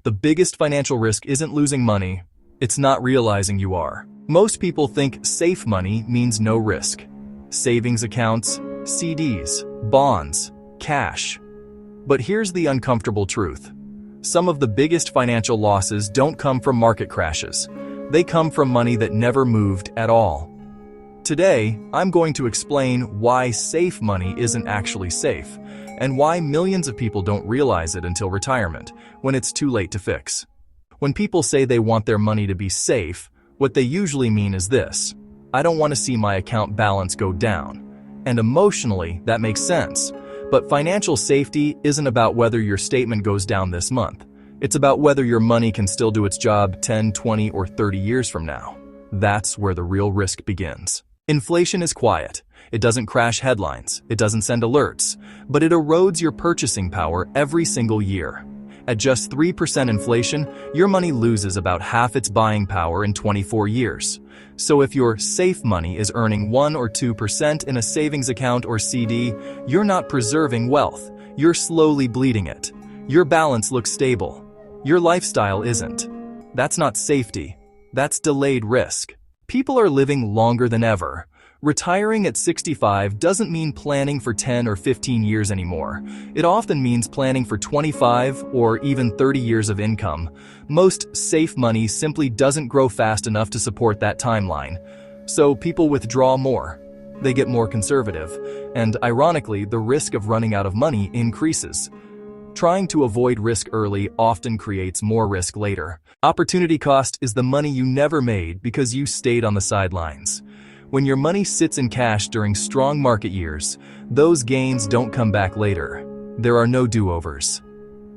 The biggest financial risk isn't losing money, it's not realizing you are. Most people think safe money means no risk. Savings accounts, CDs, bonds, cash. But here's the uncomfortable truth. Some of the biggest financial losses don't come from market crashes. They come from money that never moved at all. Today, I'm going to explain why safe money isn't actually safe, and why millions of people don't realize it until retirement, when it's too late to fix. When people say they want their money to be safe, what they usually mean is this: I don't want to see my account balance go down. And emotionally, that makes sense. But financial safety isn't about whether your statement goes down this month. It's about whether your money can still do its job 10, 20, or 30 years from now. That's where the real risk begins. Inflation is quiet. It doesn't crash headlines. It doesn't send alerts. But it erodes your purchasing power every single year. At just 3% inflation, your money loses about half its buying power in 24 years. So if your safe money is earning 1 or 2% in a savings account or CD, you're not preserving wealth. You're slowly bleeding it. Your balance looks stable. Your lifestyle isn't. That's not safety. That's delayed risk. People are living longer than ever. Retiring at 65 doesn't mean planning for 10 or 15 years anymore. It often means planning for 25 or even 30 years of income. Most safe money simply doesn't grow fast enough to support that timeline. So people withdraw more. They get more conservative. And ironically, the risk of running out of money increases. Trying to avoid risk early often creates more risk later. Opportunity cost is the money you never made because you stayed on the sidelines. When your money sits in cash during strong market years, those gains don't come back later. There are no do-overs.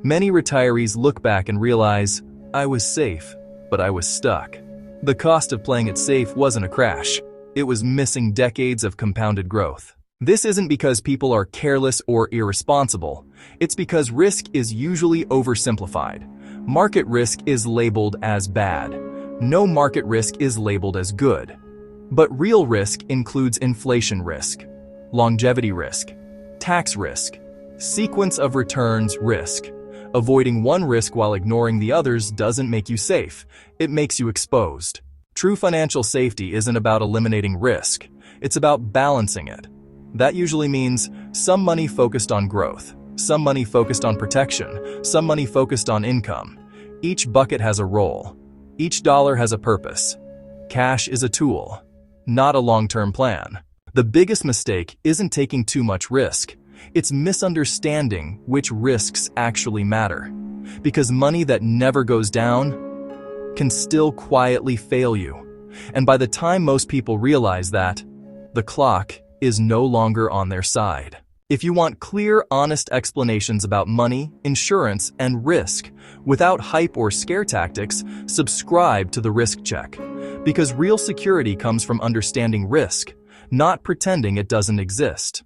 Many retirees look back and realize, I was safe, but I was stuck. The cost of playing it safe wasn't a crash. It was missing decades of compounded growth. This isn't because people are careless or irresponsible. It's because risk is usually oversimplified. Market risk is labeled as bad. No market risk is labeled as good. But real risk includes inflation risk, longevity risk, tax risk, sequence of returns risk. Avoiding one risk while ignoring the others doesn't make you safe. It makes you exposed. True financial safety isn't about eliminating risk. It's about balancing it. That usually means some money focused on growth, some money focused on protection, some money focused on income. Each bucket has a role. Each dollar has a purpose. Cash is a tool, not a long-term plan. The biggest mistake isn't taking too much risk. It's misunderstanding which risks actually matter. Because money that never goes down can still quietly fail you. And by the time most people realize that, the clock is no longer on their side. If you want clear, honest explanations about money, insurance, and risk, without hype or scare tactics, subscribe to The Risk Check. Because real security comes from understanding risk, not pretending it doesn't exist.